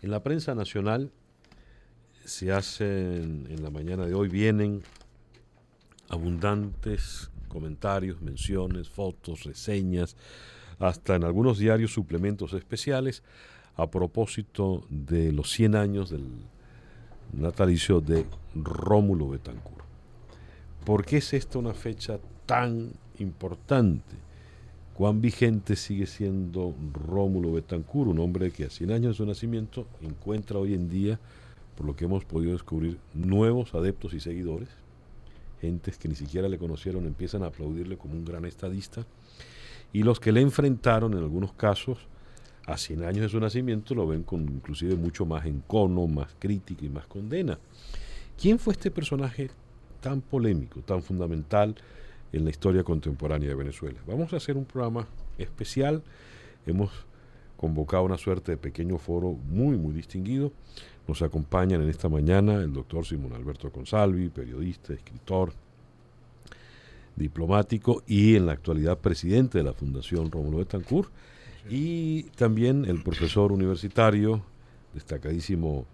En la prensa nacional se hacen, en la mañana de hoy, vienen abundantes comentarios, menciones, fotos, reseñas, hasta en algunos diarios suplementos especiales a propósito de los 100 años del natalicio de Rómulo Betancourt. ¿Por qué es esta una fecha tan importante? ¿Cuán vigente sigue siendo Rómulo Betancourt, un hombre que a 100 años de su nacimiento encuentra hoy en día, por lo que hemos podido descubrir, nuevos adeptos y seguidores? Gentes que ni siquiera le conocieron empiezan a aplaudirle como un gran estadista, y los que le enfrentaron en algunos casos a 100 años de su nacimiento lo ven con inclusive mucho más encono, más crítica y más condena. ¿Quién fue este personaje tan polémico, tan fundamental en la historia contemporánea de Venezuela? Vamos a hacer un programa especial. Hemos convocado una suerte de pequeño foro muy, muy distinguido. Nos acompañan en esta mañana el doctor Simón Alberto Consalvi, periodista, escritor, diplomático y en la actualidad presidente de la Fundación Rómulo Betancourt, y también el profesor universitario, destacadísimo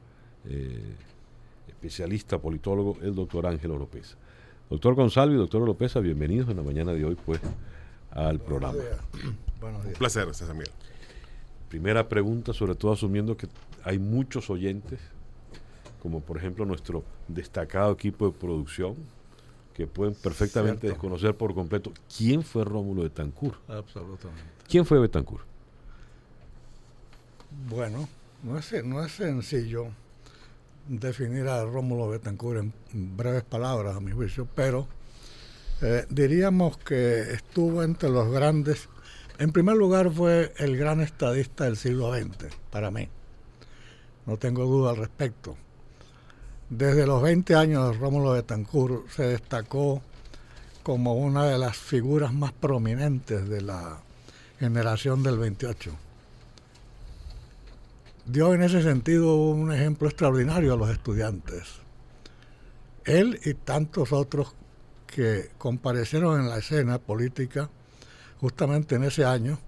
especialista politólogo, el doctor Ángel Oropesa. Doctor Consalvi, doctor Oropesa, bienvenidos en la mañana de hoy pues al programa. Buenos días. Un placer, César Miguel. Primera pregunta, sobre todo asumiendo que hay muchos oyentes, como por ejemplo nuestro destacado equipo de producción, que pueden perfectamente desconocer por completo quién fue Rómulo Betancourt. Absolutamente. ¿Quién fue Betancourt? Bueno, no es sencillo definir a Rómulo Betancourt en breves palabras, a mi juicio, pero diríamos que estuvo entre los grandes. En primer lugar, fue el gran estadista del siglo XX, para mí. No tengo duda al respecto. Desde los 20 años, Rómulo Betancourt se destacó como una de las figuras más prominentes de la generación del 28. Dio en ese sentido un ejemplo extraordinario a los estudiantes. Él y tantos otros que comparecieron en la escena política justamente en ese año,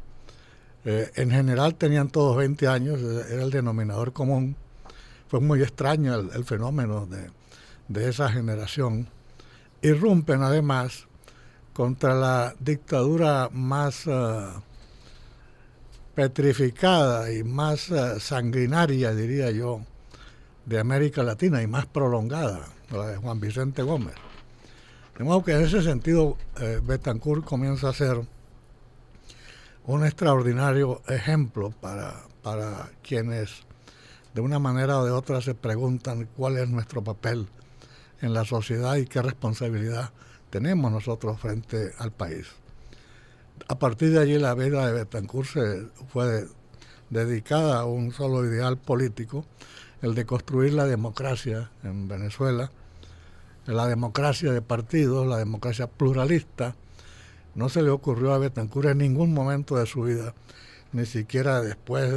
en general tenían todos 20 años, era el denominador común. Fue muy extraño el fenómeno de esa generación. Irrumpen además contra la dictadura más petrificada y más sanguinaria, diría yo, de América Latina y más prolongada, la de Juan Vicente Gómez. De modo que en ese sentido Betancourt comienza a ser un extraordinario ejemplo para quienes de una manera o de otra se preguntan cuál es nuestro papel en la sociedad y qué responsabilidad tenemos nosotros frente al país. A partir de allí la vida de Betancourt fue dedicada a un solo ideal político, el de construir la democracia en Venezuela, la democracia de partidos, la democracia pluralista. No se le ocurrió a Betancourt en ningún momento de su vida, ni siquiera después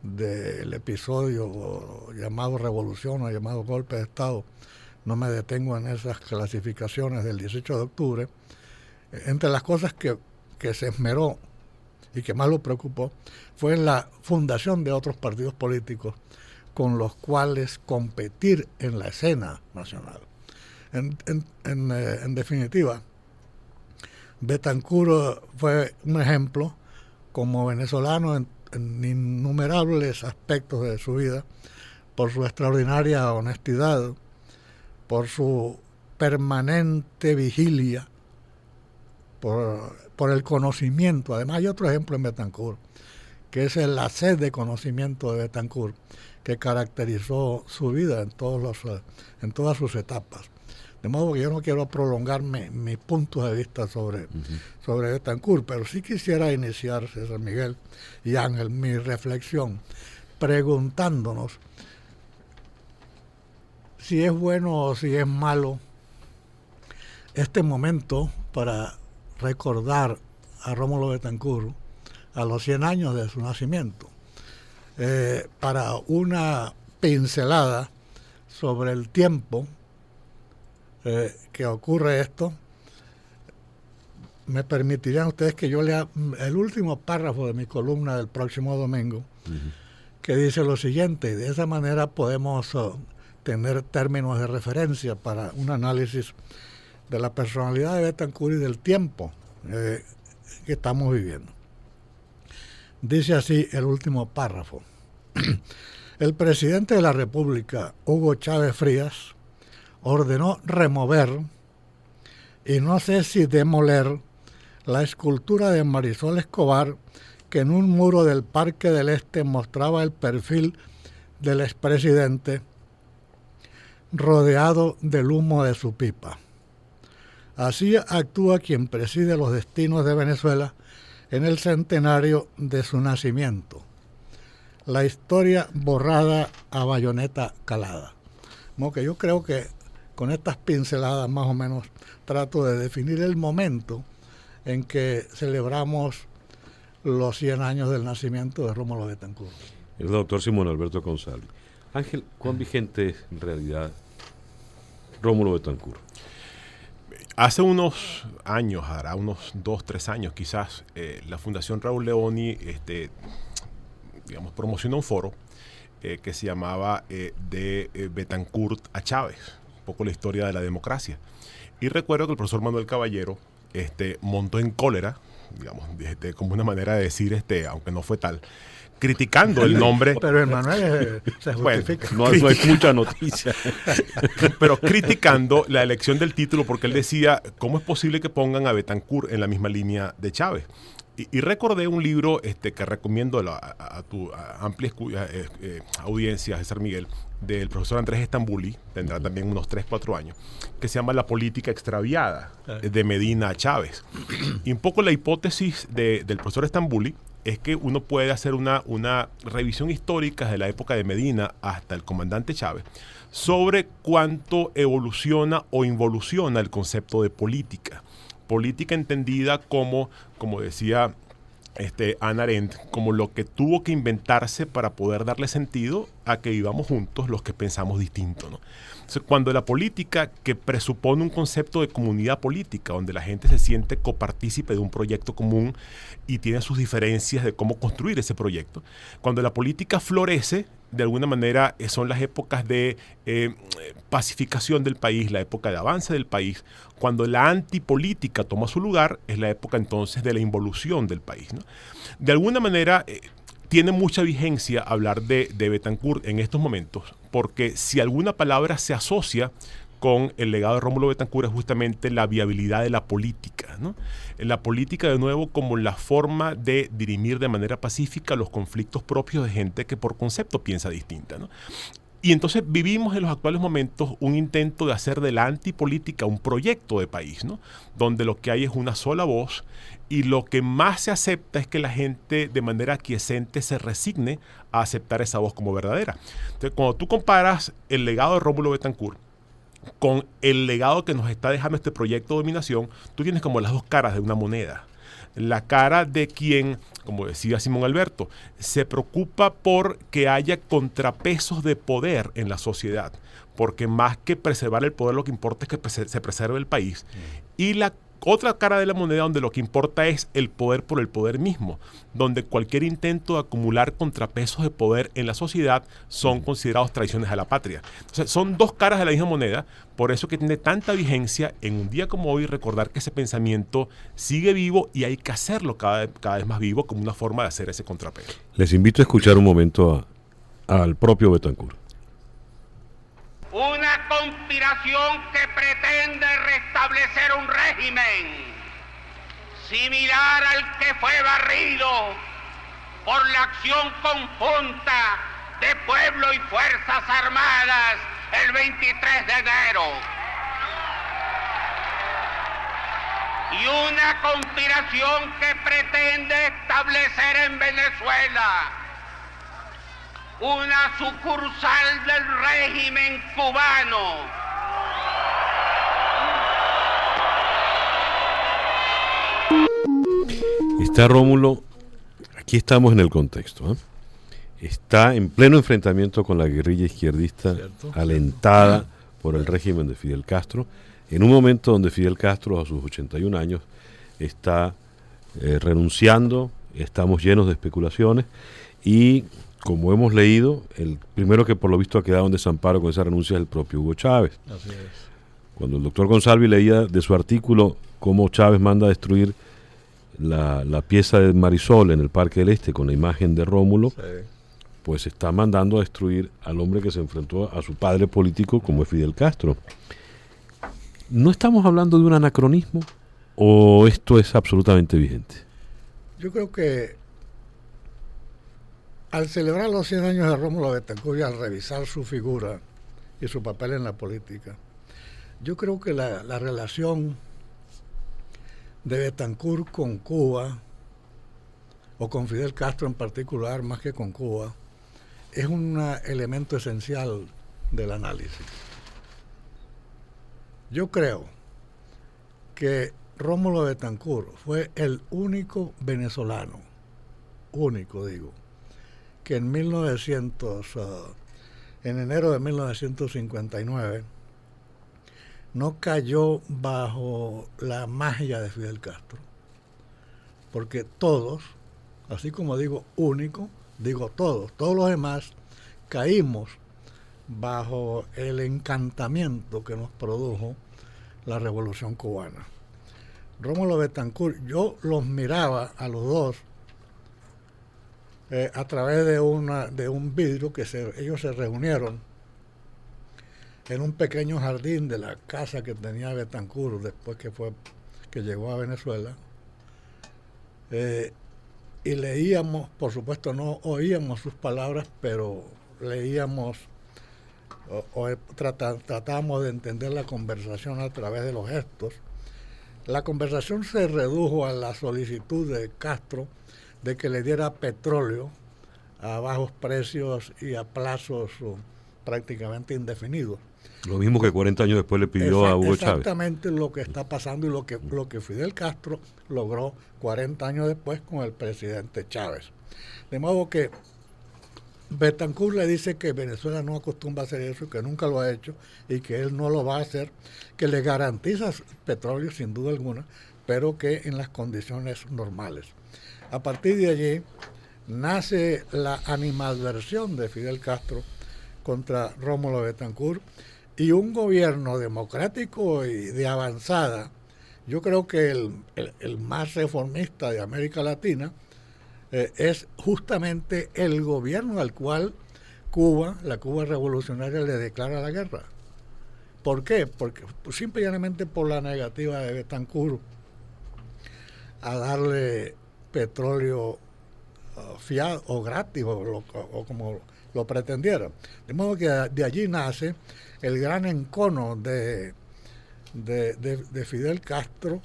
del episodio llamado revolución o llamado golpe de Estado. No me detengo en esas clasificaciones del 18 de octubre. Entre las cosas que se esmeró y que más lo preocupó fue en la fundación de otros partidos políticos con los cuales competir en la escena nacional. En definitiva, Betancourt fue un ejemplo como venezolano en innumerables aspectos de su vida, por su extraordinaria honestidad, por su permanente vigilia, por el conocimiento. Además hay otro ejemplo en Betancourt, que es la sed de conocimiento de Betancourt, que caracterizó su vida en todas sus etapas. De modo que yo no quiero prolongarme mis puntos de vista sobre Betancourt, pero sí quisiera iniciar, César Miguel y Ángel, mi reflexión preguntándonos si es bueno o si es malo este momento para recordar a Rómulo Betancourt a los 100 años de su nacimiento. Para una pincelada sobre el tiempo que ocurre esto, me permitirían ustedes que yo lea el último párrafo de mi columna del próximo domingo, que dice lo siguiente, y de esa manera podemos tener términos de referencia para un análisis de la personalidad de Bettencourt y del tiempo que estamos viviendo. Dice así el último párrafo. El presidente de la República, Hugo Chávez Frías, ordenó remover, y no sé si demoler, la escultura de Marisol Escobar, que en un muro del Parque del Este mostraba el perfil del expresidente rodeado del humo de su pipa. Así actúa quien preside los destinos de Venezuela en el centenario de su nacimiento. La historia borrada a bayoneta calada. Como que yo creo que con estas pinceladas más o menos trato de definir el momento en que celebramos los 100 años del nacimiento de Rómulo Bettencourt. El doctor Simón Alberto Consalvi. Ángel, ¿cuán vigente es en realidad Rómulo Bettencourt? Hace unos años, hará unos 2, 3 años quizás, la Fundación Raúl Leoni promocionó un foro que se llamaba de Bettencourt a Chávez, un poco la historia de la democracia. Y recuerdo que el profesor Manuel Caballero montó en cólera, digamos, como una manera de decir, aunque no fue tal, criticando el nombre. Pero el Manuel se justifica. Bueno, no hay mucha noticia. Pero criticando la elección del título, porque él decía, ¿cómo es posible que pongan a Bettencourt en la misma línea de Chávez? Y recordé un libro que recomiendo a tu amplia audiencia, César Miguel, del profesor Andrés Estambuli, tendrá también unos 3, 4 años, que se llama La política extraviada, de Medina a Chávez. Y un poco la hipótesis del profesor Estambuli es que uno puede hacer una revisión histórica de la época de Medina hasta el comandante Chávez sobre cuánto evoluciona o involuciona el concepto de política. Política entendida como decía Hannah Arendt, como lo que tuvo que inventarse para poder darle sentido a que vivamos juntos los que pensamos distinto, ¿no? Entonces, cuando la política, que presupone un concepto de comunidad política, donde la gente se siente copartícipe de un proyecto común y tiene sus diferencias de cómo construir ese proyecto, cuando la política florece, de alguna manera son las épocas de pacificación del país, la época de avance del país. Cuando la antipolítica toma su lugar, es la época entonces de la involución del país, ¿no? De alguna manera tiene mucha vigencia hablar de Bettencourt en estos momentos, porque si alguna palabra se asocia con el legado de Rómulo Bettencourt es justamente la viabilidad de la política, ¿no? La política, de nuevo, como la forma de dirimir de manera pacífica los conflictos propios de gente que por concepto piensa distinta, ¿no? Y entonces vivimos en los actuales momentos un intento de hacer de la antipolítica un proyecto de país, ¿no? Donde lo que hay es una sola voz y lo que más se acepta es que la gente de manera aquiescente se resigne a aceptar esa voz como verdadera. Entonces, cuando tú comparas el legado de Rómulo Bettencourt con el legado que nos está dejando este proyecto de dominación, tú tienes como las dos caras de una moneda. La cara de quien, como decía Simón Alberto, se preocupa por que haya contrapesos de poder en la sociedad, porque más que preservar el poder, lo que importa es que se preserve el país. Y la otra cara de la moneda, donde lo que importa es el poder por el poder mismo, donde cualquier intento de acumular contrapesos de poder en la sociedad son considerados traiciones a la patria. Entonces, son dos caras de la misma moneda, por eso que tiene tanta vigencia en un día como hoy recordar que ese pensamiento sigue vivo y hay que hacerlo cada vez más vivo como una forma de hacer ese contrapeso. Les invito a escuchar un momento al propio Bettencourt. Una conspiración que pretende restablecer un régimen similar al que fue barrido por la acción conjunta de pueblo y Fuerzas Armadas el 23 de enero. Y una conspiración que pretende establecer en Venezuela una sucursal del régimen cubano. Está Rómulo, aquí estamos en el contexto, ¿eh? Está en pleno enfrentamiento con la guerrilla izquierdista, ¿cierto?, alentada por el régimen de Fidel Castro, en un momento donde Fidel Castro, a sus 81 años, está renunciando, estamos llenos de especulaciones, y como hemos leído, el primero que por lo visto ha quedado en desamparo con esa renuncia es el propio Hugo Chávez. Así es. Cuando el doctor Gonsalvi leía de su artículo cómo Chávez manda a destruir la pieza de Marisol en el Parque del Este con la imagen de Rómulo, Sí. pues está mandando a destruir al hombre que se enfrentó a su padre político como es Fidel Castro. ¿No estamos hablando de un anacronismo o esto es absolutamente vigente? Yo creo que al celebrar los 100 años de Rómulo Betancourt y al revisar su figura y su papel en la política, yo creo que la relación de Betancourt con Cuba, o con Fidel Castro en particular, más que con Cuba, es un elemento esencial del análisis. Yo creo que Rómulo Betancourt fue el único venezolano, único digo, que en enero de 1959 no cayó bajo la magia de Fidel Castro, porque todos, así como digo único, digo todos los demás caímos bajo el encantamiento que nos produjo la Revolución Cubana. Rómulo Betancourt, yo los miraba a los dos a través de un vidrio que ellos se reunieron en un pequeño jardín de la casa que tenía Betancourt después que llegó a Venezuela, y leíamos, por supuesto no oíamos sus palabras, pero leíamos tratábamos de entender la conversación a través de los gestos. La conversación se redujo a la solicitud de Castro de que le diera petróleo a bajos precios y a plazos prácticamente indefinidos. Lo mismo que 40 años después le pidió a Hugo Chávez. Exactamente lo que está pasando y lo que Fidel Castro logró 40 años después con el presidente Chávez. De modo que Betancourt le dice que Venezuela no acostumbra a hacer eso, que nunca lo ha hecho y que él no lo va a hacer, que le garantiza petróleo sin duda alguna, pero que en las condiciones normales. A partir de allí nace la animadversión de Fidel Castro contra Rómulo Betancourt y un gobierno democrático y de avanzada. Yo creo que el más reformista de América Latina es justamente el gobierno al cual la Cuba revolucionaria le declara la guerra. ¿Por qué? Porque simple y llanamente por la negativa de Betancourt a darle petróleo fiado o gratis o como lo pretendiera. De modo que de allí nace el gran encono de Fidel Castro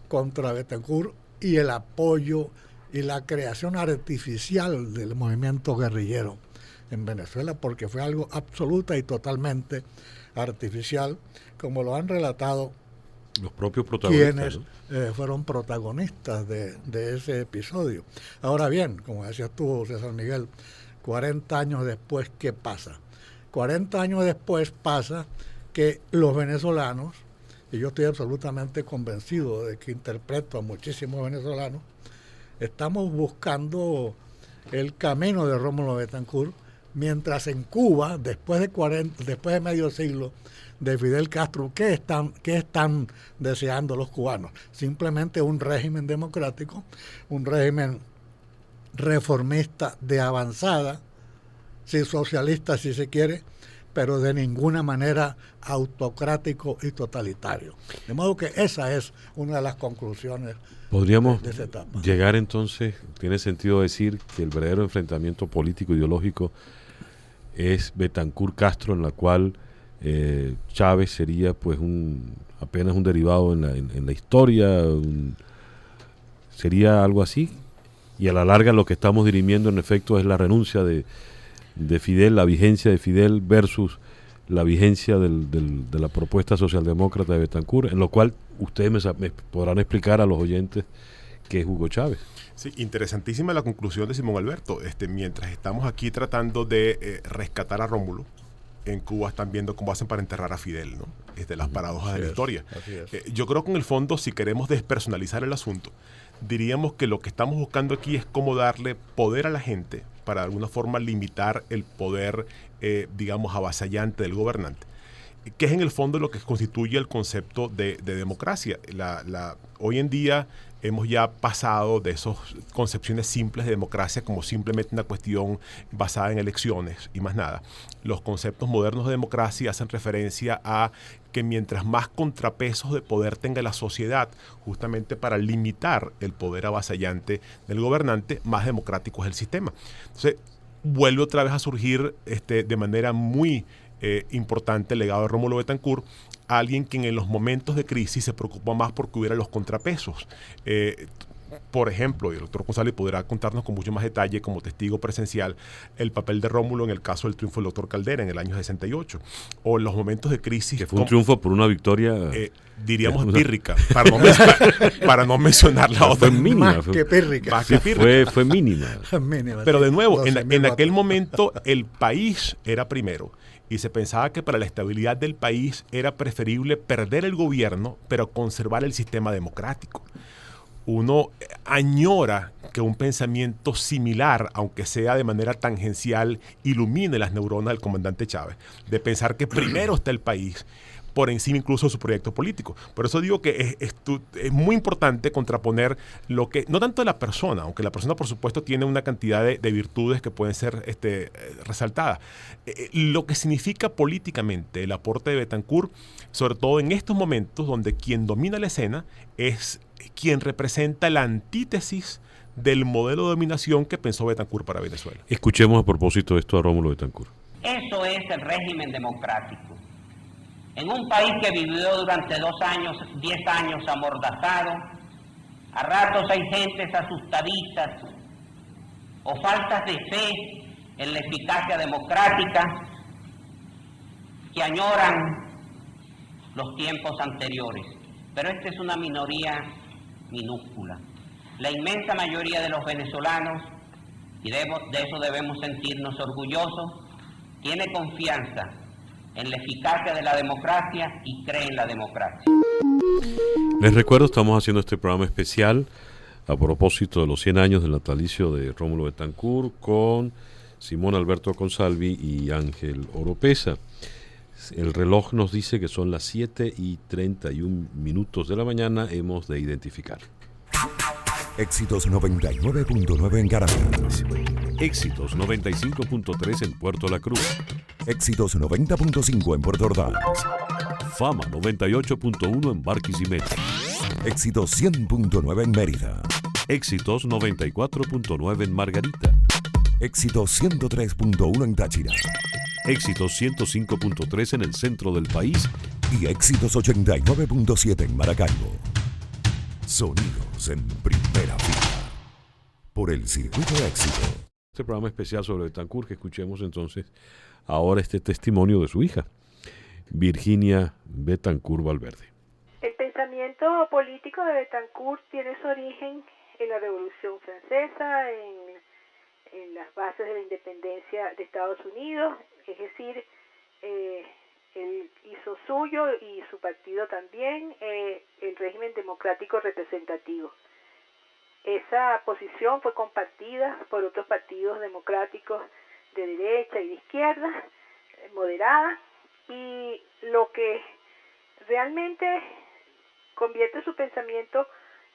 contra Betancourt y el apoyo y la creación artificial del movimiento guerrillero en Venezuela, porque fue algo absoluta y totalmente artificial, como lo han relatado los propios protagonistas, quienes fueron protagonistas de ese episodio. Ahora bien, como decías tú, César Miguel, 40 años después, ¿qué pasa? 40 años después pasa que los venezolanos, y yo estoy absolutamente convencido de que interpreto a muchísimos venezolanos, estamos buscando el camino de Rómulo Betancourt, mientras en Cuba, después de medio siglo de Fidel Castro, ¿qué están deseando los cubanos? Simplemente un régimen democrático, un régimen reformista de avanzada, sí, socialista si se quiere, pero de ninguna manera autocrático y totalitario. De modo que esa es una de las conclusiones. Podríamos de esa etapa. Llegar entonces, tiene sentido decir que el verdadero enfrentamiento político ideológico es Betancourt-Castro, en la cual Chávez sería pues apenas un derivado en la historia, sería algo así, y a la larga lo que estamos dirimiendo en efecto es la renuncia de Fidel, la vigencia de Fidel versus la vigencia de la propuesta socialdemócrata de Betancourt, en lo cual ustedes me podrán explicar a los oyentes qué es Hugo Chávez. Sí, interesantísima la conclusión de Simón Alberto. Mientras estamos aquí tratando de rescatar a Rómulo, en Cuba están viendo cómo hacen para enterrar a Fidel, ¿no? Es de las paradojas de la historia. Yo creo que en el fondo, si queremos despersonalizar el asunto, diríamos que lo que estamos buscando aquí es cómo darle poder a la gente para de alguna forma limitar el poder, digamos, avasallante del gobernante, que es en el fondo lo que constituye el concepto de democracia. Hoy en día hemos ya pasado de esas concepciones simples de democracia como simplemente una cuestión basada en elecciones y más nada. Los conceptos modernos de democracia hacen referencia a que mientras más contrapesos de poder tenga la sociedad, justamente para limitar el poder avasallante del gobernante, más democrático es el sistema. Entonces, vuelve otra vez a surgir de manera muy importante el legado de Rómulo Betancourt, alguien quien en los momentos de crisis se preocupa más porque hubiera los contrapesos. Por ejemplo, y el doctor González podrá contarnos con mucho más detalle como testigo presencial el papel de Rómulo en el caso del triunfo del doctor Caldera en el año 68, o en los momentos de crisis. Que fue un triunfo por una victoria... diríamos pírrica, para no mencionar la otra. Fue mínima. Más que pírrica. Fue mínima. Pero de nuevo, en aquel momento el país era primero. Y se pensaba que para la estabilidad del país era preferible perder el gobierno, pero conservar el sistema democrático. Uno añora que un pensamiento similar, aunque sea de manera tangencial, ilumine las neuronas del comandante Chávez, de pensar que primero está el país, por encima incluso de su proyecto político. Por eso digo que es muy importante contraponer lo que, no tanto de la persona, aunque la persona por supuesto tiene una cantidad de virtudes que pueden ser resaltadas, lo que significa políticamente el aporte de Betancourt, sobre todo en estos momentos donde quien domina la escena es quien representa la antítesis del modelo de dominación que pensó Betancourt para Venezuela. Escuchemos a propósito de esto a Rómulo Betancourt. Eso es el régimen democrático. En un país que vivió durante 10 años amordazado, a ratos hay gentes asustadizas o faltas de fe en la eficacia democrática que añoran los tiempos anteriores. Pero esta es una minoría minúscula. La inmensa mayoría de los venezolanos, y de eso debemos sentirnos orgullosos, tiene confianza en la eficacia de la democracia y cree en la democracia. Les recuerdo, estamos haciendo este programa especial a propósito de los 100 años del natalicio de Rómulo Betancourt con Simón Alberto Consalvi y Ángel Oropesa. El reloj nos dice que son las 7:31 de la mañana. Hemos de identificar. Éxitos 99.9 en Caracas. Éxitos 95.3 en Puerto La Cruz. Éxitos 90.5 en Puerto Ordaz. Fama 98.1 en Barquisimeto. Éxitos 100.9 en Mérida. Éxitos 94.9 en Margarita. Éxitos 103.1 en Táchira. Éxitos 105.3 en el centro del país. Y éxitos 89.7 en Maracaibo. Sonidos en primera fila. Por el Circuito de Éxito. Este programa especial sobre Betancourt, que escuchemos entonces ahora este testimonio de su hija, Virginia Betancourt Valverde. El pensamiento político de Betancourt tiene su origen en la Revolución Francesa, en las bases de la independencia de Estados Unidos, es decir, él hizo suyo y su partido también el régimen democrático representativo. Esa posición fue compartida por otros partidos democráticos de derecha y de izquierda, moderada, y lo que realmente convierte su pensamiento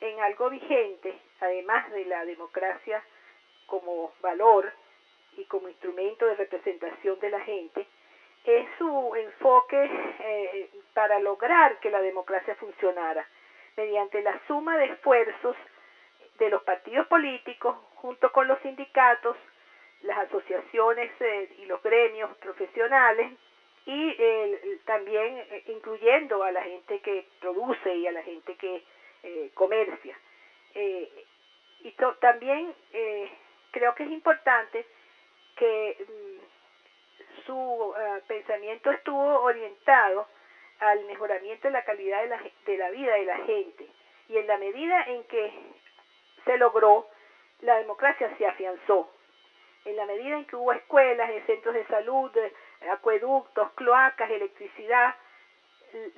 en algo vigente, además de la democracia como valor y como instrumento de representación de la gente, es su enfoque para lograr que la democracia funcionara, mediante la suma de esfuerzos de los partidos políticos, junto con los sindicatos, las asociaciones y los gremios profesionales, y también incluyendo a la gente que produce y a la gente que comercia. También creo que es importante que su pensamiento estuvo orientado al mejoramiento de la calidad de la vida de la gente, y en la medida en que se logró, la democracia se afianzó. En la medida en que hubo escuelas, centros de salud, acueductos, cloacas, electricidad,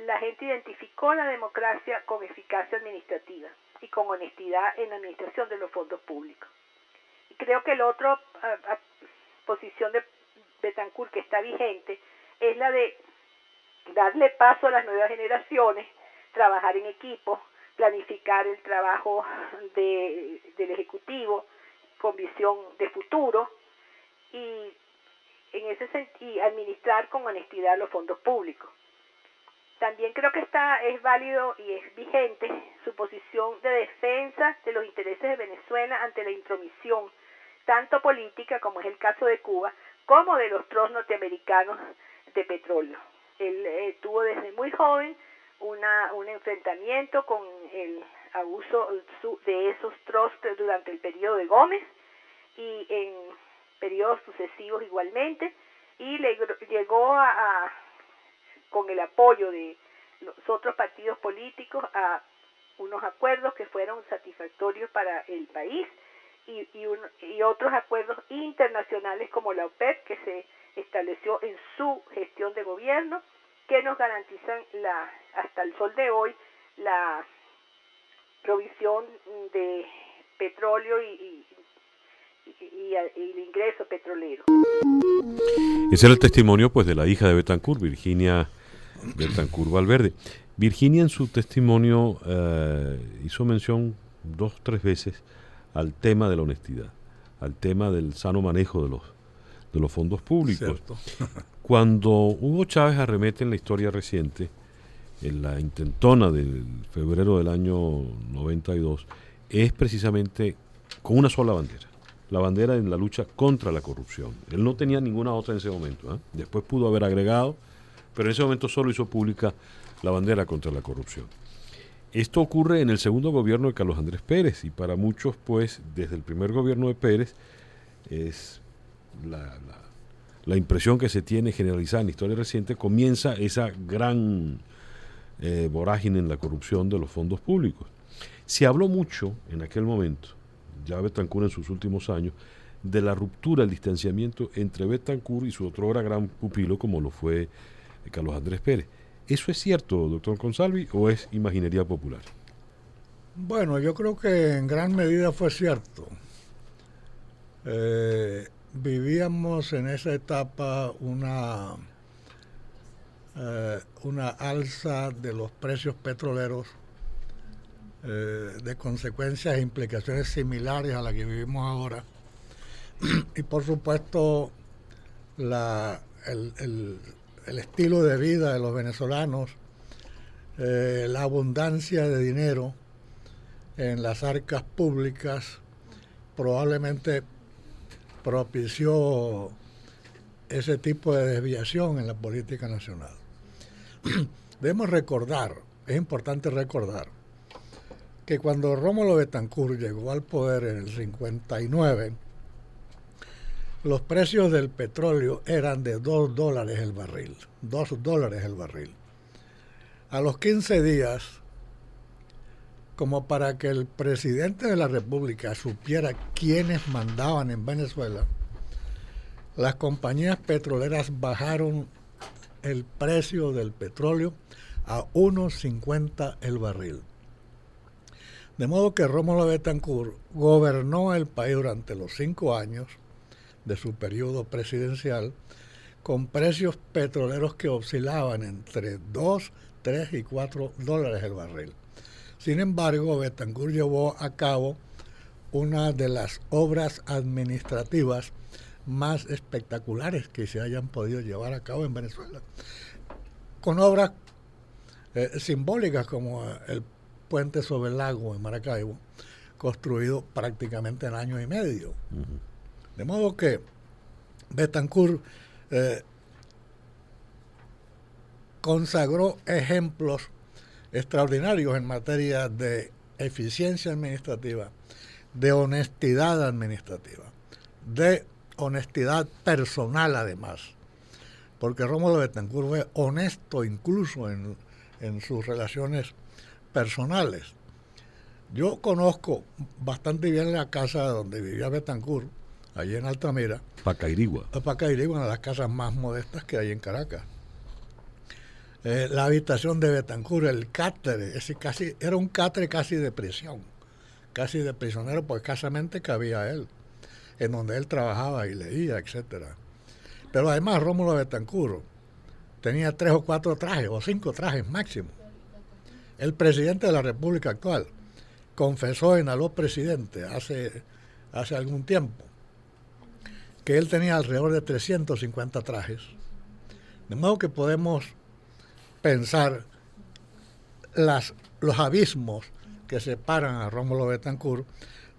la gente identificó la democracia con eficacia administrativa y con honestidad en la administración de los fondos públicos. Y creo que el otro posición de Betancur que está vigente es la de darle paso a las nuevas generaciones, trabajar en equipo, planificar el trabajo del Ejecutivo con visión de futuro y en ese sentido administrar con honestidad los fondos públicos. También creo que es válido y es vigente su posición de defensa de los intereses de Venezuela ante la intromisión, tanto política, como es el caso de Cuba, como de los trusts norteamericanos de petróleo. Él tuvo desde muy joven un enfrentamiento con el abuso de esos trusts durante el periodo de Gómez y en periodos sucesivos igualmente, y llegó con el apoyo de los otros partidos políticos a unos acuerdos que fueron satisfactorios para el país y otros acuerdos internacionales como la OPEP que se estableció en su gestión de gobierno, que nos garantizan hasta el sol de hoy la provisión de petróleo y el ingreso petrolero. Ese era el testimonio pues de la hija de Betancur, Virginia Betancur Valverde. Virginia en su testimonio hizo mención 2 o 3 veces al tema de la honestidad, al tema del sano manejo de los fondos públicos. Cuando Hugo Chávez arremete en la historia reciente, en la intentona del febrero del año 92, es precisamente con una sola bandera, la bandera en la lucha contra la corrupción. Él no tenía ninguna otra en ese momento, después pudo haber agregado, pero en ese momento solo hizo pública la bandera contra la corrupción. Esto ocurre en el segundo gobierno de Carlos Andrés Pérez, y para muchos, pues, desde el primer gobierno de Pérez, es la impresión que se tiene generalizada en la historia reciente, comienza esa gran vorágine en la corrupción de los fondos públicos. Se habló mucho en aquel momento, ya Betancur en sus últimos años, de la ruptura, el distanciamiento entre Betancur y su otrora gran pupilo, como lo fue Carlos Andrés Pérez. ¿Eso es cierto, doctor Consalvi, o es imaginería popular? Bueno, yo creo que en gran medida fue cierto. Vivíamos en esa etapa una alza de los precios petroleros de consecuencias e implicaciones similares a las que vivimos ahora. Y por supuesto el estilo de vida de los venezolanos, la abundancia de dinero en las arcas públicas probablemente propició ese tipo de desviación en la política nacional. Debemos recordar, es importante recordar, que cuando Rómulo Betancur llegó al poder en el 59, los precios del petróleo eran de $2 el barril. $2 el barril. A los 15 días, como para que el presidente de la República supiera quiénes mandaban en Venezuela, las compañías petroleras bajaron el precio del petróleo a $1.50 el barril. De modo que Rómulo Betancur gobernó el país durante los 5 años de su periodo presidencial con precios petroleros que oscilaban entre 2, 3 y $4 el barril. Sin embargo, Betancur llevó a cabo una de las obras administrativas más espectaculares que se hayan podido llevar a cabo en Venezuela, con obras simbólicas como el puente sobre el lago en Maracaibo, construido prácticamente en año y medio. Uh-huh. De modo que Betancur consagró ejemplos extraordinarios en materia de eficiencia administrativa, de honestidad administrativa, de honestidad personal además, porque Rómulo Betancur fue honesto incluso en sus relaciones personales. Yo conozco bastante bien la casa donde vivía Betancur, allí en Altamira. Pacairigua. Pacairigua, una de las casas más modestas que hay en Caracas. La habitación de Betancur, el catre, era un catre casi de prisión, casi de prisionero, pues escasamente cabía él. en donde él trabajaba y leía, etcétera. Pero además Rómulo Betancourt tenía 3 o 4 trajes, o 5 trajes máximo. El presidente de la República actual confesó en Aló Presidente hace algún tiempo que él tenía alrededor de 350 trajes. De modo que podemos pensar los abismos que separan a Rómulo Betancourt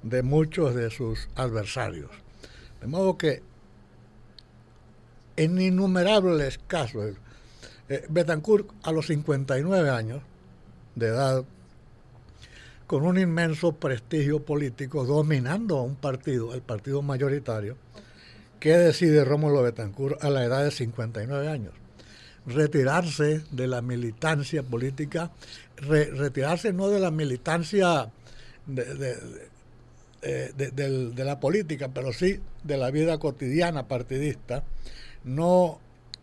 de muchos de sus adversarios. De modo que en innumerables casos, Betancourt a los 59 años de edad, con un inmenso prestigio político, dominando a un partido, el partido mayoritario, ¿qué decide Rómulo Betancourt a la edad de 59 años? Retirarse de la militancia política, retirarse no de la militancia de la política, pero sí de la vida cotidiana partidista, no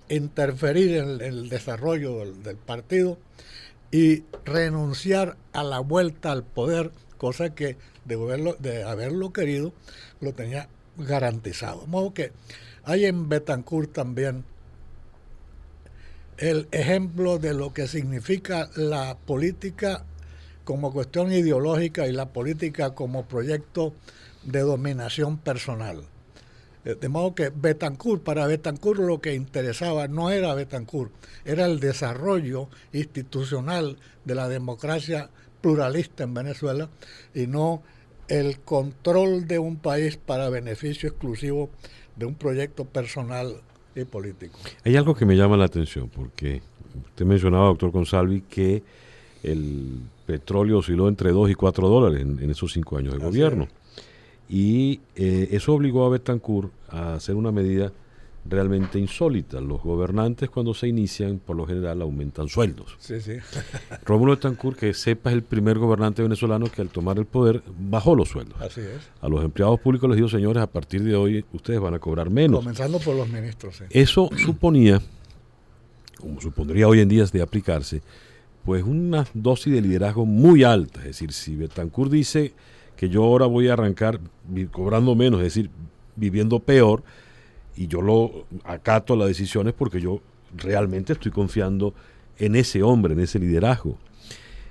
interferir en el desarrollo del partido y renunciar a la vuelta al poder, cosa que de haberlo querido lo tenía garantizado. De modo que hay en Betancourt también el ejemplo de lo que significa la política como cuestión ideológica y la política como proyecto de dominación personal. De modo que para Betancourt lo que interesaba no era Betancourt, era el desarrollo institucional de la democracia pluralista en Venezuela y no el control de un país para beneficio exclusivo de un proyecto personal y político. Hay algo que me llama la atención, porque usted mencionaba, doctor Consalvi, que el petróleo osciló entre $2 y $4 en esos 5 años de gobierno. Y eso obligó a Betancourt a hacer una medida realmente insólita. Los gobernantes, cuando se inician, por lo general aumentan sueldos. Sí, sí. Rómulo Betancourt, que sepa, es el primer gobernante venezolano que al tomar el poder bajó los sueldos. Así es. A los empleados públicos les dijo: señores, a partir de hoy ustedes van a cobrar menos. Comenzando por los ministros. Sí. Eso suponía, como supondría hoy en día de aplicarse, pues una dosis de liderazgo muy alta. Es decir, si Betancourt dice que yo ahora voy a arrancar cobrando menos, es decir, viviendo peor, y yo lo acato las decisiones porque yo realmente estoy confiando en ese hombre, en ese liderazgo.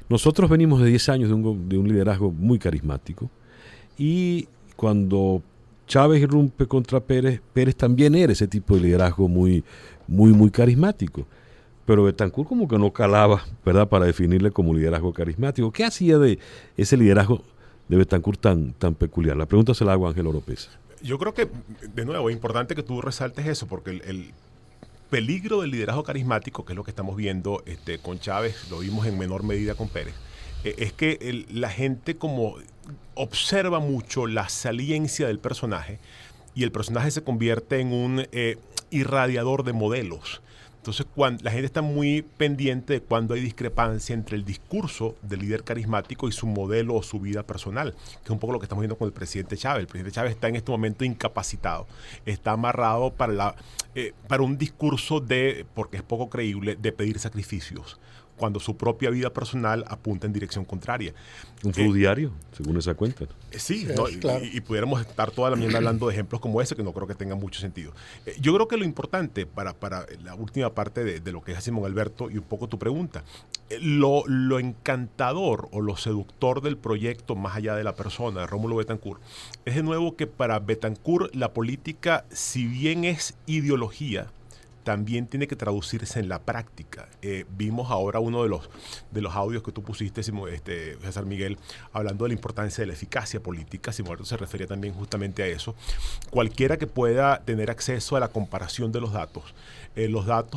Nosotros venimos de 10 años de un liderazgo muy carismático, y cuando Chávez irrumpe contra Pérez, Pérez también era ese tipo de liderazgo muy, muy, muy carismático. Pero Betancourt como que no calaba, ¿verdad?, para definirle como liderazgo carismático. ¿Qué hacía de ese liderazgo de Betancourt tan peculiar? La pregunta se la hago a Ángel Oropesa. Yo creo que, de nuevo, es importante que tú resaltes eso, porque el peligro del liderazgo carismático, que es lo que estamos viendo con Chávez, lo vimos en menor medida con Pérez, es que la gente como observa mucho la saliencia del personaje, y el personaje se convierte en un irradiador de modelos. Entonces, la gente está muy pendiente de cuando hay discrepancia entre el discurso del líder carismático y su modelo o su vida personal, que es un poco lo que estamos viendo con el presidente Chávez. El presidente Chávez está en este momento incapacitado, está amarrado para un discurso porque es poco creíble, de pedir sacrificios, cuando su propia vida personal apunta en dirección contraria. Un feudiario, según esa cuenta. Sí, sí, ¿no? Claro. Y pudiéramos estar toda la mañana hablando de ejemplos como ese, que no creo que tenga mucho sentido. Yo creo que lo importante para la última parte de lo que es Simón Alberto y un poco tu pregunta, lo encantador o lo seductor del proyecto, más allá de la persona de Rómulo Betancourt, es de nuevo que para Betancourt la política, si bien es ideología, también tiene que traducirse en la práctica. Vimos ahora uno de los audios que tú pusiste, César Miguel, hablando de la importancia de la eficacia política. Simón Alberto se refería también justamente a eso. Cualquiera que pueda tener acceso a la comparación de los datos de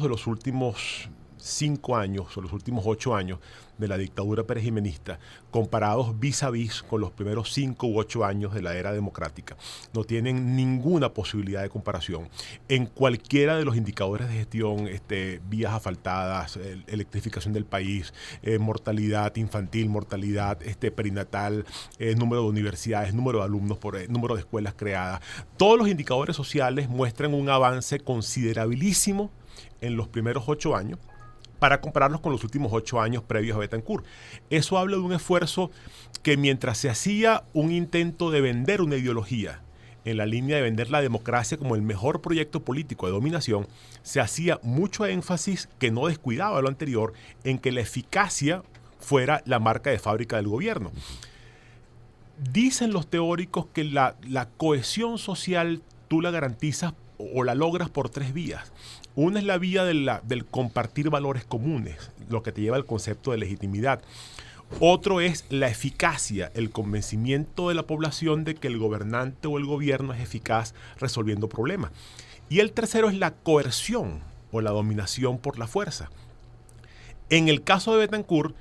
los últimos 5 años o los últimos 8 años de la dictadura perejimenista, comparados vis a vis con los primeros 5 u 8 años de la era democrática, no tienen ninguna posibilidad de comparación. En cualquiera de los indicadores de gestión, vías asfaltadas, electrificación del país, mortalidad infantil, mortalidad perinatal, número de universidades, número de alumnos número de escuelas creadas, todos los indicadores sociales muestran un avance considerabilísimo en los primeros 8 años, para compararlos con los últimos 8 años previos a Betancourt. Eso habla de un esfuerzo que, mientras se hacía un intento de vender una ideología, en la línea de vender la democracia como el mejor proyecto político de dominación, se hacía mucho énfasis, que no descuidaba lo anterior, en que la eficacia fuera la marca de fábrica del gobierno. Dicen los teóricos que la cohesión social tú la garantizas o la logras por 3 vías. Una es la vía del compartir valores comunes, lo que te lleva al concepto de legitimidad. Otro es la eficacia, el convencimiento de la población de que el gobernante o el gobierno es eficaz resolviendo problemas. Y el tercero es la coerción o la dominación por la fuerza. En el caso de Bettencourt,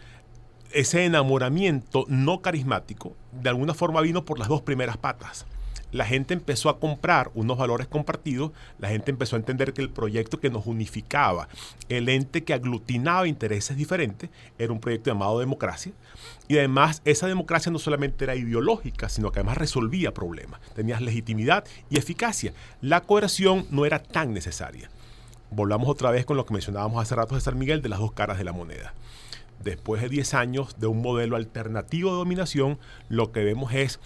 ese enamoramiento no carismático de alguna forma vino por las 2 primeras patas. La gente empezó a comprar unos valores compartidos, la gente empezó a entender que el proyecto que nos unificaba, el ente que aglutinaba intereses diferentes, era un proyecto llamado democracia. Y además esa democracia no solamente era ideológica, sino que además resolvía problemas. Tenías legitimidad y eficacia. La coerción no era tan necesaria. Volvamos otra vez con lo que mencionábamos hace rato de San Miguel, de las 2 caras de la moneda. Después de 10 años de un modelo alternativo de dominación, lo que vemos es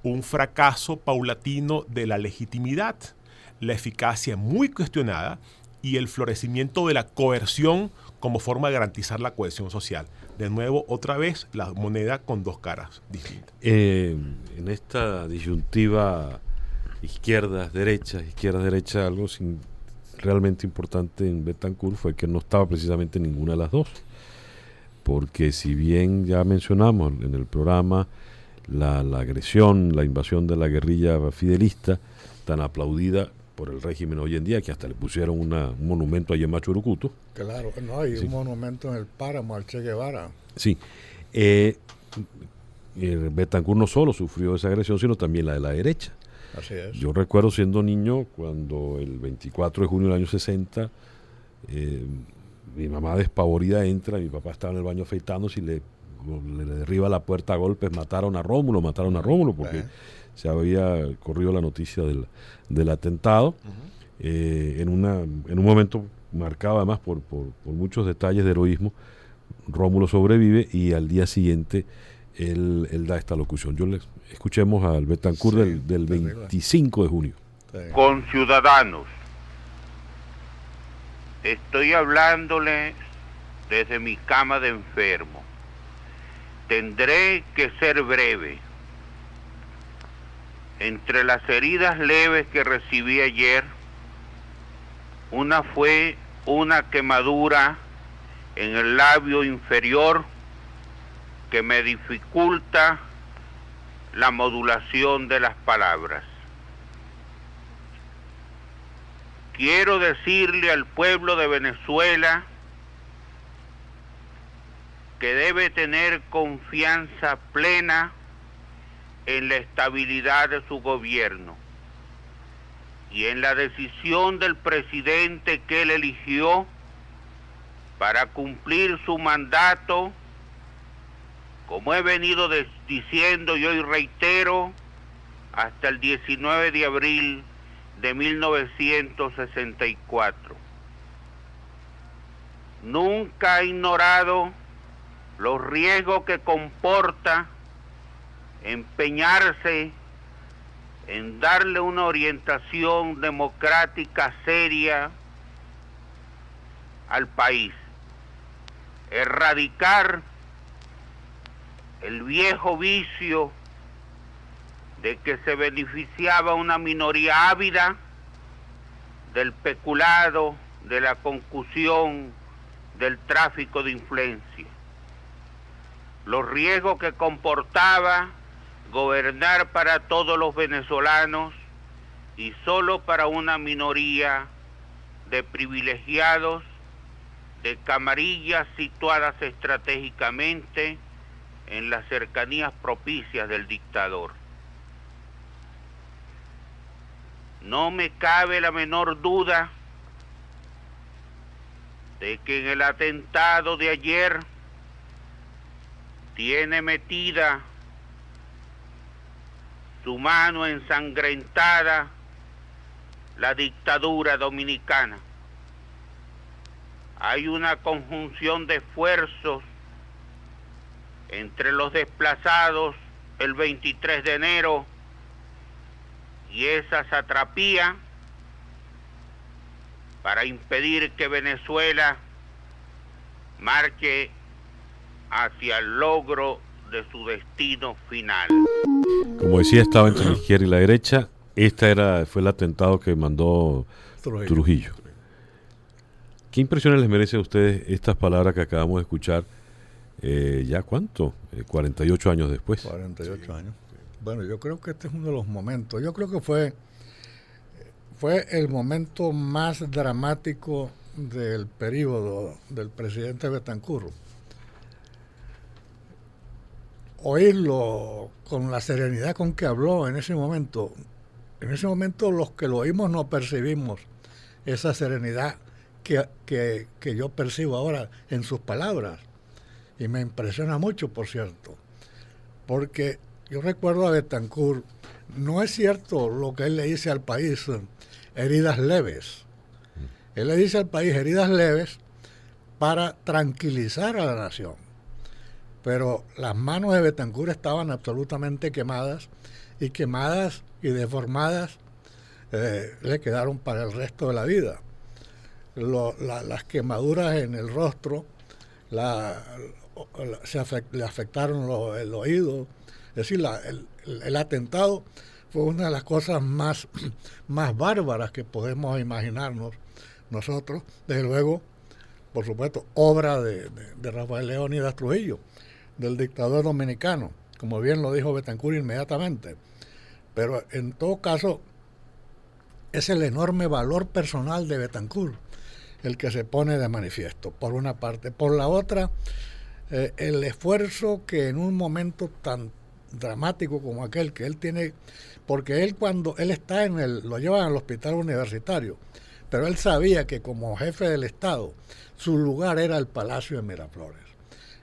un fracaso paulatino de la legitimidad, la eficacia muy cuestionada y el florecimiento de la coerción como forma de garantizar la cohesión social. De nuevo, otra vez, la moneda con 2 caras distintas. En esta disyuntiva izquierdas-derechas, algo realmente importante en Bettencourt fue que no estaba precisamente en ninguna de las 2. Porque si bien ya mencionamos en el programa la agresión, la invasión de la guerrilla fidelista, tan aplaudida por el régimen hoy en día, que hasta le pusieron un monumento allí en Machu Picchu. Claro, no hay un monumento en el páramo al Che Guevara. Sí. Bettencourt no solo sufrió esa agresión, sino también la de la derecha. Así es. Yo recuerdo siendo niño, cuando el 24 de junio del año 60, mi mamá despavorida entra, mi papá estaba en el baño afeitándose y le derriba la puerta a golpes. Mataron a Rómulo porque se había corrido la noticia del atentado. En un momento marcado además por muchos detalles de heroísmo. Rómulo sobrevive y al día siguiente él da esta locución. Escuchemos al Bettencourt del 25 de junio. Sí. Conciudadanos, estoy hablándoles desde mi cama de enfermo. Tendré que ser breve. Entre las heridas leves que recibí ayer, una fue una quemadura en el labio inferior que me dificulta la modulación de las palabras. Quiero decirle al pueblo de Venezuela que debe tener confianza plena en la estabilidad de su gobierno y en la decisión del presidente que él eligió para cumplir su mandato, como he venido diciendo y hoy reitero, hasta el 19 de abril de 1964. Nunca ha ignorado los riesgos que comporta empeñarse en darle una orientación democrática seria al país, erradicar el viejo vicio de que se beneficiaba una minoría ávida del peculado, de la concusión, del tráfico de influencia. Los riesgos que comportaba gobernar para todos los venezolanos y solo para una minoría de privilegiados, de camarillas situadas estratégicamente en las cercanías propicias del dictador. No me cabe la menor duda de que en el atentado de ayer tiene metida su mano ensangrentada la dictadura dominicana. Hay una conjunción de esfuerzos entre los desplazados el 23 de enero y esa satrapía para impedir que Venezuela marche hacia el logro de su destino final. Como decía, estaba entre la izquierda y la derecha. Fue el atentado que mandó Trujillo. ¿Qué impresiones les merece a ustedes estas palabras que acabamos de escuchar? ¿Ya cuánto? 48 años después. 48 años. Bueno, yo creo que este es uno de los momentos. Yo creo que fue el momento más dramático del periodo del presidente Betancur. Oírlo con la serenidad con que habló en ese momento los que lo oímos no percibimos esa serenidad que yo percibo ahora en sus palabras. Y me impresiona mucho, por cierto, porque yo recuerdo a Betancur, no es cierto lo que él le dice al país, heridas leves. Él le dice al país heridas leves para tranquilizar a la nación. Pero las manos de Betancur estaban absolutamente quemadas y deformadas le quedaron para el resto de la vida. Las quemaduras en el rostro le afectaron el oído. Es decir, el atentado fue una de las cosas más bárbaras que podemos imaginarnos nosotros. Desde luego, por supuesto, obra de Rafael Leónidas Trujillo, del dictador dominicano, como bien lo dijo Betancur inmediatamente. Pero en todo caso, es el enorme valor personal de Betancur el que se pone de manifiesto, por una parte. Por la otra, el esfuerzo que en un momento tan dramático como aquel que él tiene, porque él cuando él está lo llevan al hospital universitario, pero él sabía que como jefe del Estado, su lugar era el Palacio de Miraflores.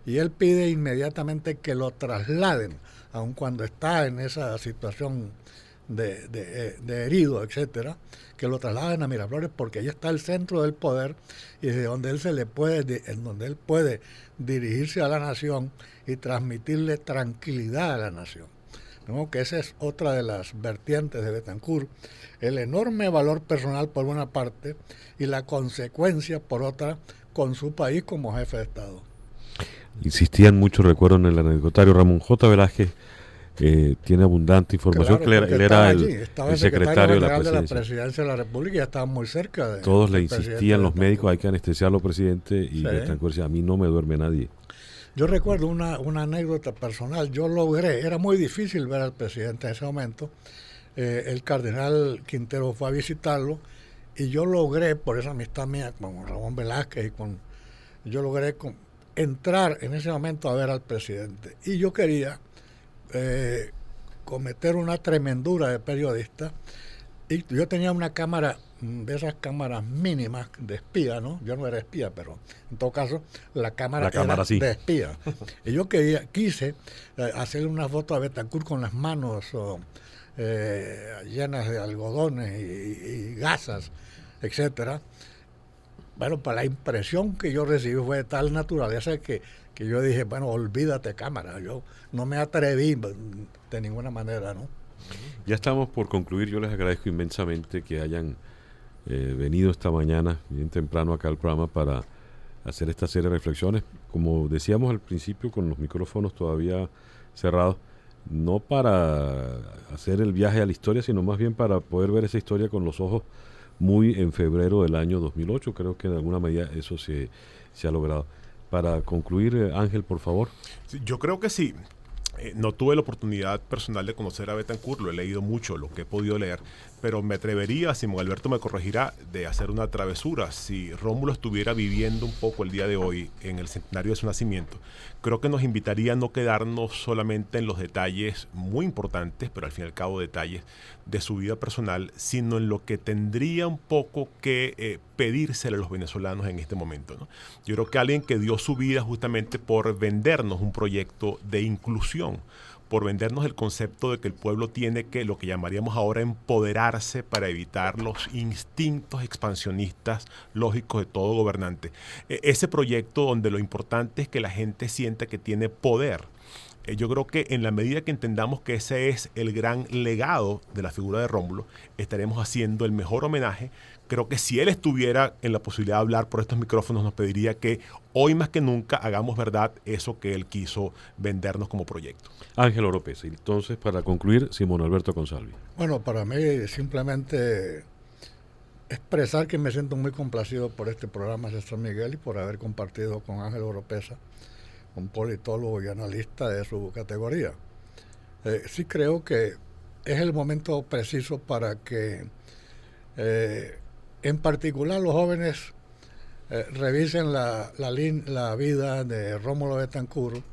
Y él pide inmediatamente que lo trasladen, aun cuando está en esa situación de herido, etcétera, que lo trasladen a Miraflores porque ahí está el centro del poder y desde donde él puede dirigirse a la nación y transmitirle tranquilidad a la nación. ¿No? Que esa es otra de las vertientes de Betancur, el enorme valor personal por una parte y la consecuencia por otra con su país como jefe de Estado. Insistían mucho, recuerdo, en el anecdotario. Ramón J. Velázquez tiene abundante información. Claro, él era el secretario de la presidencia de la República y ya estaba muy cerca de... Todos le insistían, los médicos, hay que anestesiarlo, presidente, y Betancur decía, a mí no me duerme nadie. Yo recuerdo una anécdota personal. Yo logré, era muy difícil ver al presidente en ese momento. El cardenal Quintero fue a visitarlo y yo logré, por esa amistad mía con Ramón Velázquez, yo logré entrar en ese momento a ver al presidente. Y yo quería cometer una tremendura de periodista. Y yo tenía una cámara, de esas cámaras mínimas de espía, ¿no? Yo no era espía, pero en todo caso la cámara era sí, de espía. Y yo quise hacerle una foto a Betancur con las manos llenas de algodones y gasas, etcétera. Bueno, para la impresión que yo recibí fue de tal naturaleza que yo dije, bueno, olvídate cámara. Yo no me atreví de ninguna manera, ¿no? Ya estamos por concluir. Yo les agradezco inmensamente que hayan venido esta mañana, bien temprano acá al programa, para hacer esta serie de reflexiones. Como decíamos al principio, con los micrófonos todavía cerrados, no para hacer el viaje a la historia, sino más bien para poder ver esa historia con los ojos muy en febrero del año 2008. Creo que en alguna medida eso se ha logrado. Para concluir, Ángel, por favor. Sí, yo creo que sí. No tuve la oportunidad personal de conocer a Betancur, lo he leído mucho, lo que he podido leer, pero me atrevería, Simón Alberto me corregirá, de hacer una travesura. Si Rómulo estuviera viviendo un poco el día de hoy en el centenario de su nacimiento, creo que nos invitaría a no quedarnos solamente en los detalles muy importantes, pero al fin y al cabo detalles de su vida personal, sino en lo que tendría un poco que pedírsele a los venezolanos en este momento, ¿no? Yo creo que alguien que dio su vida justamente por vendernos un proyecto de inclusión, por vendernos el concepto de que el pueblo tiene que, lo que llamaríamos ahora, empoderarse para evitar los instintos expansionistas lógicos de todo gobernante. Ese proyecto donde lo importante es que la gente sienta que tiene poder yo creo que en la medida que entendamos que ese es el gran legado de la figura de Rómulo, estaremos haciendo el mejor homenaje. Creo que si él estuviera en la posibilidad de hablar por estos micrófonos, nos pediría que hoy más que nunca hagamos verdad eso que él quiso vendernos como proyecto. Ángel Oropesa. Entonces, para concluir, Simón Alberto Consalvi. Bueno, para mí simplemente expresar que me siento muy complacido por este programa de San Miguel y por haber compartido con Ángel Oropesa, un politólogo y analista de su categoría. Sí creo que es el momento preciso para que en particular los jóvenes revisen la vida de Rómulo Betancourt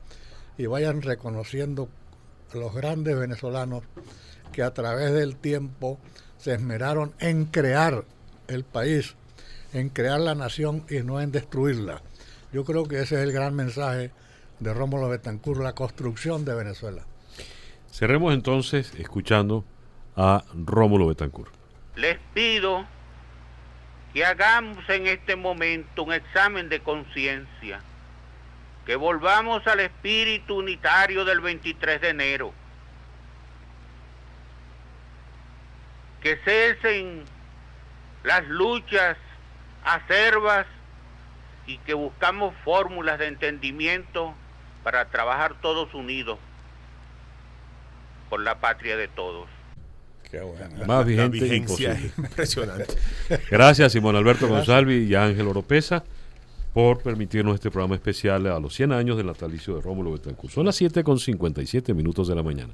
y vayan reconociendo a los grandes venezolanos que a través del tiempo se esmeraron en crear el país, en crear la nación y no en destruirla. Yo creo que ese es el gran mensaje de Rómulo Betancourt, la construcción de Venezuela. Cerremos entonces escuchando a Rómulo Betancourt. Les pido que hagamos en este momento un examen de conciencia, que volvamos al espíritu unitario del 23 de enero, que cesen las luchas acerbas y que buscamos fórmulas de entendimiento para trabajar todos unidos por la patria de todos. Qué bueno. Más vigente La vigencia imposible. es impresionante. Gracias, Simón Alberto Consalvi y Ángel Oropesa, por permitirnos este programa especial a los 100 años del natalicio de Rómulo Betancourt. Son las 7:57 de la mañana.